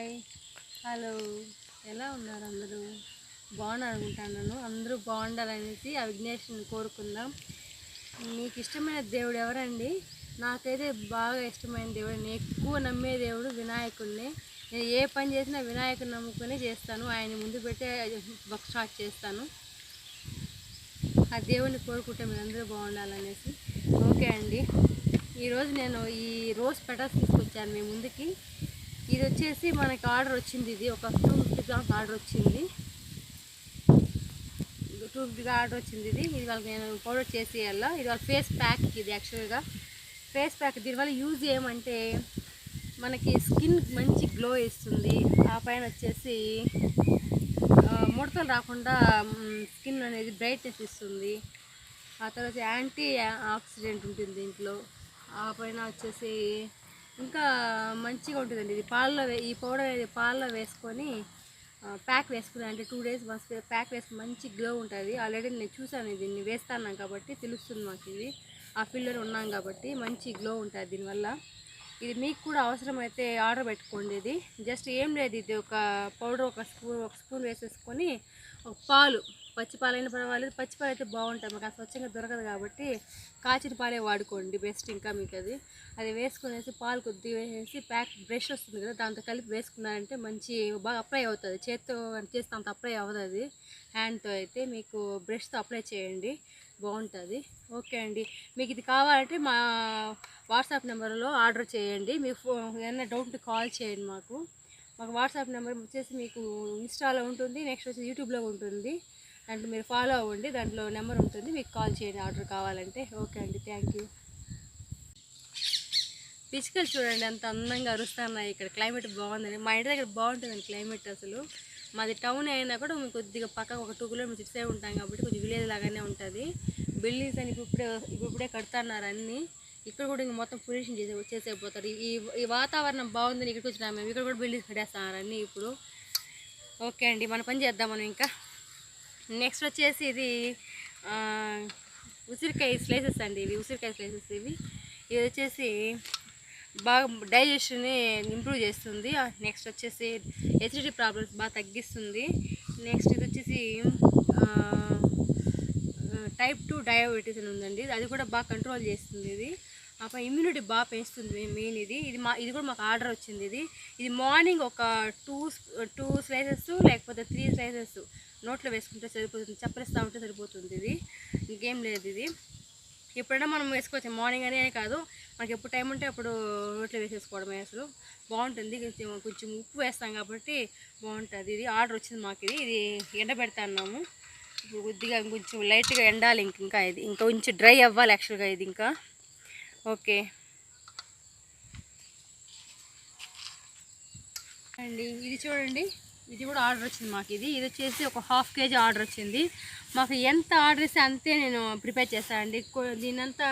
Hi, hello, ఎలా ఉన్నారు అందరూ? బాగున్నారు అనుకుంటున్నాను. అందరూ బాగుండాలనేసి ఆ విఘ్నేశ్వరుని కోరుకుందాం. మీకు ఇష్టమైన దేవుడు ఎవరండి? నాకైతే బాగా ఇష్టమైన దేవుడు, నేను ఎక్కువ నమ్మే దేవుడు వినాయకుడిని. నేను ఏ పని చేసినా వినాయకుడిని నమ్ముకొని చేస్తాను. ఆయన ముందు పెట్టే వర్క్ స్టార్ట్ చేస్తాను. ఆ దేవుడిని కోరుకుంటే మీరు అందరూ బాగుండాలనేసి. ఓకే అండి, ఈరోజు నేను ఈ రోజ్ పెటల్స్ తీసుకొచ్చాను మీ ముందుకి. ఇది వచ్చేసి మనకి ఆర్డర్ వచ్చింది. ఇది ఒక 250 గ్రామ్స్ ఆర్డర్ వచ్చింది. 250 ఆర్డర్ వచ్చింది. ఇది వాళ్ళకి నేను పౌడర్ చేసి ఇవ్వాలా. ఇది వాళ్ళ ఫేస్ ప్యాక్. ఇది యాక్చువల్గా ఫేస్ ప్యాక్. దీనివల్ల యూజ్ ఏమంటే మనకి స్కిన్ మంచి గ్లో ఇస్తుంది. ఆ పైన వచ్చేసి ముడతలు రాకుండా స్కిన్ అనేది బ్రైట్నెస్ ఇస్తుంది. ఆ తర్వాత యాంటీ ఆక్సిడెంట్ ఉంటుంది దీంట్లో. ఆ పైన వచ్చేసి ఇంకా మంచిగా ఉంటుందండి. ఇది పాలలో ఈ పౌడర్ అనేది పాలలో వేసుకొని ప్యాక్ వేసుకున్నాను అంటే 2 days వన్స్ ప్యాక్ వేసుకుని మంచి గ్లో ఉంటుంది. ఆల్రెడీ నేను చూసాను, దీన్ని వేస్తాను కాబట్టి తెలుస్తుంది మాకు. ఇది ఆ ఫీల్డ్లో ఉన్నాం కాబట్టి మంచి గ్లో ఉంటుంది దీనివల్ల. ఇది మీకు కూడా అవసరమైతే ఆర్డర్ పెట్టుకోండి. ఇది జస్ట్ ఏం లేదు, ఇది ఒక పౌడర్ ఒక స్పూన్ వేసేసుకొని ఒక పాలు, పచ్చి పాలైనా పర్వాలేదు. పచ్చి పాలు అయితే బాగుంటుంది, మాకు స్వచ్ఛంగా దొరకదు కాబట్టి కాచిన పాలే వాడుకోండి బెస్ట్. ఇంకా మీకు అది వేసుకునేసి పాలు కొద్దిగా వేసేసి ప్యాక్ బ్రష్ వస్తుంది కదా, దాంతో కలిపి వేసుకున్నారంటే మంచి బాగా అప్లై అవుతుంది. చేత్తో చేస్తే అంత అప్లై అవ్వదు, అది హ్యాండ్తో అయితే. మీకు బ్రష్తో అప్లై చేయండి, బాగుంటుంది. ఓకే అండి, మీకు ఇది కావాలంటే మా వాట్సాప్ నెంబర్లో ఆర్డర్ చేయండి. మీకు ఏమైనా డౌట్ కాల్ చేయండి మాకు వాట్సాప్ నెంబర్ వచ్చేసి మీకు ఇన్స్టాలో ఉంటుంది, నెక్స్ట్ వచ్చి యూట్యూబ్లో ఉంటుంది. దాంట్లో మీరు ఫాలో అవ్వండి, దాంట్లో నెంబర్ ఉంటుంది, మీకు కాల్ చేయండి ఆర్డర్ కావాలంటే. ఓకే అండి, థ్యాంక్ యూ. పిచ్చుకలు చూడండి ఎంత అందంగా అరుస్తున్నాయి. ఇక్కడ క్లైమేట్ బాగుందండి. మా ఇంటి దగ్గర బాగుంటుందండి క్లైమేట్. అసలు మాది టౌన్ అయినా కూడా మేము కొద్దిగా పక్కన ఒక 2 kilometers ఇట్సే ఉంటాం కాబట్టి కొంచెం విలేజ్ లాగానే ఉంటుంది. బిల్డింగ్స్ అని ఇప్పుడే కడుతున్నారు అన్నీ. ఇక్కడ కూడా ఇంక మొత్తం పొల్యూషన్ చేసేపోతారు. ఈ వాతావరణం బాగుందని ఇక్కడికి వచ్చినా మేము. ఇక్కడ కూడా బిల్డింగ్స్ కట్టేస్తున్నారు అన్నీ ఇప్పుడు. ఓకే అండి, మన పని చేద్దాం మనం. ఇంకా నెక్స్ట్ వచ్చేసి ఇది ఉసిరికాయ స్లైసెస్ అండి. ఇవి ఉసిరికాయ స్లైసెస్. ఇది వచ్చేసి బాగా డైజెషన్ని ఇంప్రూవ్ చేస్తుంది. నెక్స్ట్ వచ్చేసి ఎసిడిటీ ప్రాబ్లమ్స్ బాగా తగ్గిస్తుంది. నెక్స్ట్ ఇది వచ్చేసి type 2 డయాబెటీస్ అని ఉందండి, అది కూడా బాగా కంట్రోల్ చేస్తుంది. ఇది అప్పుడు ఇమ్యూనిటీ బాగా పెంచుతుంది మెయిన్. ఇది కూడా మాకు ఆర్డర్ వచ్చింది. ఇది మార్నింగ్ ఒక 2 slices లేకపోతే 3 slices నోట్లో వేసుకుంటే సరిపోతుంది, చప్పరిస్తూ ఉంటే సరిపోతుంది. ఇది ఇంకేం లేదు. ఇది ఎప్పుడైనా మనం వేసుకోవచ్చు, మార్నింగ్ అనే కాదు, మనకి ఎప్పుడు టైం ఉంటే అప్పుడు నోట్లో వేసేసుకోవడమే. అసలు బాగుంటుంది. కొంచెం ఉప్పు వేస్తాం కాబట్టి బాగుంటుంది. ఇది ఆర్డర్ వచ్చింది మాకు. ఇది ఎండబెడతాన్నాము ఇప్పుడు కొద్దిగా, కొంచెం లైట్గా ఎండాలి. ఇంకా ఇది ఇంకా కొంచెం డ్రై అవ్వాలి యాక్చువల్గా ఇది ఇంకా. ఓకే అండి, ఇది చూడండి, ఇది కూడా ఆర్డర్ వచ్చింది మాకు. ఇది వచ్చేసి ఒక 1/2 kg ఆర్డర్ వచ్చింది మాకు. ఎంత ఆర్డర్ ఇస్తే అంతే నేను ప్రిపేర్ చేస్తానండి. దీనంతా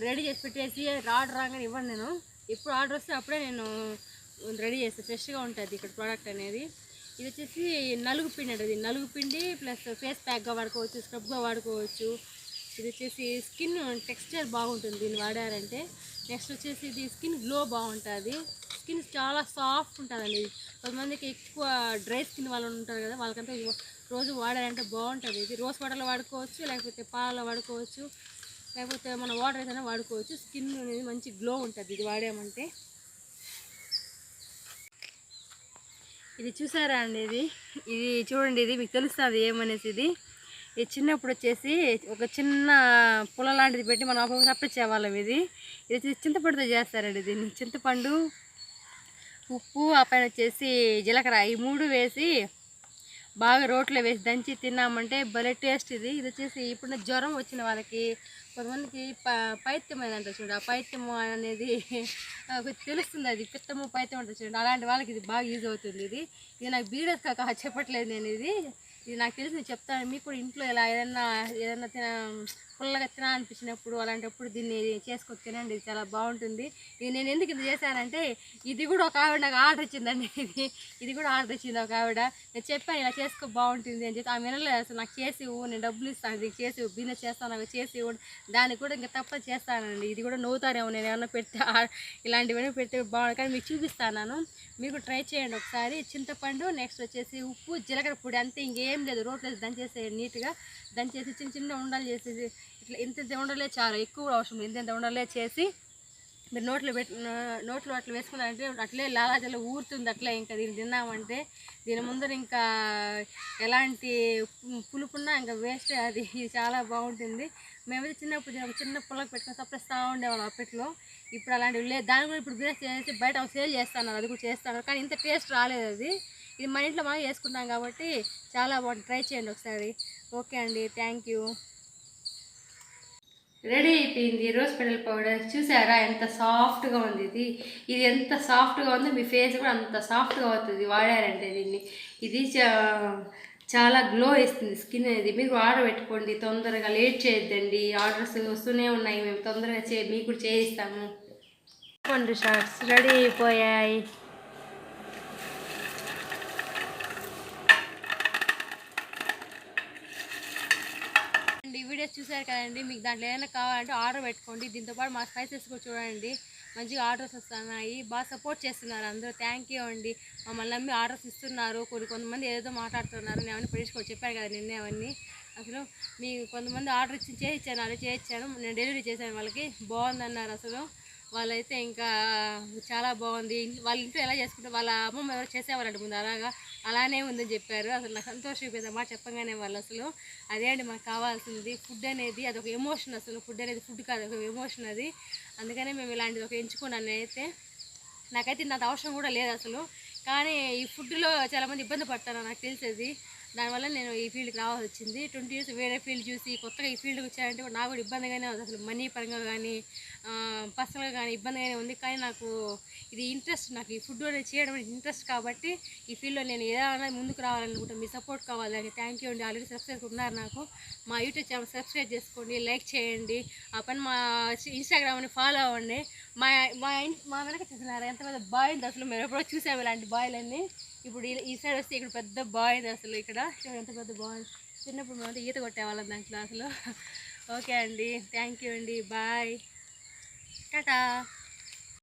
రెడీ చేసి పెట్టేసి ఆర్డర్ రాగానే ఇవ్వండి నేను. ఎప్పుడు ఆర్డర్ వస్తే అప్పుడే నేను రెడీ చేస్తాను, ఫ్రెష్గా ఉంటుంది ఇక్కడ ప్రోడక్ట్ అనేది. ఇది వచ్చేసి నలుగు పిండి అండి. నలుగు పిండి ప్లస్ ఫేస్ ప్యాక్గా వాడుకోవచ్చు, స్క్రబ్గా వాడుకోవచ్చు. ఇది వచ్చేసి స్కిన్ టెక్స్చర్ బాగుంటుంది దీన్ని వాడారంటే. నెక్స్ట్ వచ్చేసి ఇది స్కిన్ గ్లో బాగుంటుంది. స్కిన్ చాలా సాఫ్ట్ ఉంటుందండి. కొంతమందికి ఎక్కువ డ్రై స్కిన్ వాళ్ళు ఉంటారు కదా, వాళ్ళకంటే రోజు వాడారంటే బాగుంటుంది. ఇది రోజ్ వాటర్లో వాడుకోవచ్చు, లేకపోతే పాలలో వాడుకోవచ్చు, లేకపోతే మన వాటర్ అయితేనే వాడుకోవచ్చు. స్కిన్ అనేది మంచి గ్లో ఉంటుంది ఇది వాడామంటే. ఇది చూసారా అండి, ఇది చూడండి, ఇది మీకు తెలుస్తుంది ఏమనేసి. ఇది చిన్నప్పుడు వచ్చేసి ఒక చిన్న పుల్ల లాంటిది పెట్టి మనం అప్పుడు తప్పించేవాళ్ళం. ఇది చింతపండుతో చేస్తారండి. దీన్ని చింతపండు, ఉప్పు, ఆ పైన వచ్చేసి జీలకర్ర, ఈ 3 వేసి బాగా రోట్లో వేసి దంచి తిన్నామంటే భలే టేస్ట్. ఇది వచ్చేసి ఇప్పుడు జ్వరం వచ్చిన వాళ్ళకి, కొంతమందికి పైత్యం అంటారు చూడండి, ఆ పైత్యం అనేది తెలుస్తుంది. అది పిత్తము పైత్యం అంటారు చూడండి, అలాంటి వాళ్ళకి ఇది బాగా యూజ్ అవుతుంది. ఇది నాకు వీడియోస్ కాక చెప్పట్లేదు నేను. ఇది నాకు తెలిసి నేను చెప్తాను. మీకు కూడా ఇంట్లో ఇలా ఏదైనా పుల్లగా తినాలనిపించినప్పుడు అలాంటప్పుడు దీన్ని చేసుకొని తినండి, ఇది చాలా బాగుంటుంది. ఇది నేను ఎందుకు ఇది చేశానంటే ఇది కూడా ఒక ఆవిడ నాకు ఆర్డర్ ఇచ్చిందండి. ఇది కూడా ఆర్డర్ ఇచ్చింది ఒక ఆవిడ. నేను చెప్పాను ఇలా చేసుకో బాగుంటుంది అని చెప్పి, ఆమె వినలేదు అసలు. నాకు చేసి ఇవ్వు, నేను డబ్బులు ఇస్తాను, ఇది చేసి బిజినెస్ చేస్తాను, నాకు చేసి ఇవ్వు, దానికి కూడా ఇంకా తప్ప చేస్తానండి. ఇది కూడా నవ్వుతారేమో నేను ఏమన్నా పెడితే, ఇలాంటివన్నీ పెడితే బాగుంది. కానీ మీకు చూపిస్తాను, మీకు ట్రై చేయండి ఒకసారి. చింతపండు, నెక్స్ట్ వచ్చేసి ఉప్పు, జీలకర్ర పొడి, అంతే, ఇంకేం లేదు. రోట్లో దంచేసేయండి, నీట్గా దంచేసి చిన్న చిన్న ఉండలు చేసేసి, ఇట్లా ఇంత ఉండలే చాలు, ఎక్కువ అవసరం ఇంత ఉండలే చేసి మీరు నోట్లో అట్లా వేసుకున్నారంటే అట్లే లాలాజల ఊరుతుంది అట్లే. ఇంకా దీన్ని తిన్నామంటే దీని ముందర ఇంకా ఎలాంటి పులుపున్నా ఇంకా వేస్ట్ అది. ఇది చాలా బాగుంటుంది. మేమైతే చిన్నప్పుడు ఒక చిన్న పుల్లకి పెట్టుకొని సప్రేస్తూ ఉండేవాళ్ళం అప్పట్లో. ఇప్పుడు అలాంటివి లేదు. దాన్ని కూడా ఇప్పుడు బిజినెస్ చేసి బయట సేల్ చేస్తున్నారు, అది కూడా చేస్తున్నారు. కానీ ఇంత టేస్ట్ రాలేదు అది. ఇది మన ఇంట్లో మనం చేసుకుంటాం కాబట్టి చాలా బాగుంటుంది. ట్రై చేయండి ఒకసారి. ఓకే అండి, థ్యాంక్ యూ. రెడీ అయిపోయింది రోజ్ పెటల్ పౌడర్. చూసారా ఎంత సాఫ్ట్గా ఉంది ఇది. ఇది ఎంత సాఫ్ట్గా ఉందో మీ ఫేస్ కూడా అంత సాఫ్ట్గా అవుతుంది వాడారంటే దీన్ని. ఇది చాలా గ్లో ఇస్తుంది స్కిన్ అనేది. మీరు ఆర్డర్ పెట్టుకోండి తొందరగా, లేట్ చేయొద్దండి. ఆర్డర్స్ వస్తూనే ఉన్నాయి, మేము తొందరగా మీకు కూడా చేయిస్తాము. షార్ట్స్ రెడీ అయిపోయాయి. వీడియోస్ చూసారు కదండి, మీకు దాంట్లో ఏమైనా కావాలంటే ఆర్డర్ పెట్టుకోండి. దీంతోపాటు మా స్పైసెస్ కూడా చూడండి, మంచిగా ఆర్డర్స్ వస్తున్నాయి. బాగా సపోర్ట్ చేస్తున్నారు అందరూ. థ్యాంక్ యూ అండి. మమ్మల్ని నమ్మి ఆర్డర్స్ ఇస్తున్నారు. కొంతమంది ఏదో మాట్లాడుతున్నారు, నేను అవన్నీ పట్టించుకోవాలి, చెప్పాను కదా నిన్నే అవన్నీ. అసలు మీకు కొంతమంది ఆర్డర్ ఇచ్చి చేయించాను, అలా చేయించాను, నేను డెలివరీ చేశాను. వాళ్ళకి బాగుందన్నారు అసలు. వాళ్ళైతే ఇంకా చాలా బాగుంది. వాళ్ళ ఇంట్లో ఎలా చేసుకుంటే వాళ్ళ అమ్మమ్మ ఎవరు చేసేవాళ్ళంటే ముందు అలానే ఉందని చెప్పారు. అసలు నాకు సంతోషం అయిపోయింది అన్నమాట చెప్పగానే వాళ్ళు. అసలు అదే అండి మనకు కావాల్సింది. ఫుడ్ అనేది అదొక ఎమోషన్. అసలు ఫుడ్ అనేది ఫుడ్ కాదు, ఒక ఎమోషన్ అది. అందుకనే మేము ఇలాంటిది ఒక ఎంచుకున్నాను నేనైతే. నాకైతే ఇంత అవసరం కూడా లేదు అసలు. కానీ ఈ ఫుడ్లో చాలామంది ఇబ్బంది పడతారు నాకు తెలిసేది. దానివల్ల నేను ఈ ఫీల్డ్కి రావాల్సి వచ్చింది. 20 ఇయర్స్ వేరే ఫీల్డ్ చూసి కొత్తగా ఈ ఫీల్డ్కి వచ్చారంటే కూడా నాకు కూడా ఇబ్బందిగానే ఉంది. అసలు మనీ పరంగా కానీ పర్సనల్గా కానీ ఇబ్బందిగానే ఉంది. కానీ నాకు ఇది ఇంట్రెస్ట్, నాకు ఈ ఫుడ్ అనేది చేయడం ఇంట్రెస్ట్ కాబట్టి ఈ ఫీల్డ్లో నేను ఏదైనా ముందుకు రావాలనుకుంటాను. మీ సపోర్ట్ కావాలని. థ్యాంక్ యూ అండి. ఆల్రెడీ సబ్స్క్రైబ్ ఉన్నారు నాకు. మా యూట్యూబ్ ఛానల్ సబ్స్క్రైబ్ చేసుకోండి, లైక్ చేయండి. ఆ పని మా ఇన్స్టాగ్రామ్ని ఫాలో అవ్వండి. మా మా మా వెనక చూసినారా ఎంత పెద్ద బాయ్ ఉంది అసలు. మేము ఎప్పుడో చూసాము ఇలాంటి బాయ్లన్నీ. ఇప్పుడు ఈ సైడ్ వస్తే ఇక్కడ పెద్ద బాయ్ ఉంది అసలు. ఇక్కడ ఎంత పెద్ద బాయ్. చిన్నప్పుడు మేమంతా ఈత కొట్టేవాళ్ళం దాంట్లో అసలు. ఓకే అండి, థ్యాంక్ యూ అండి, బాయ్, టాటా.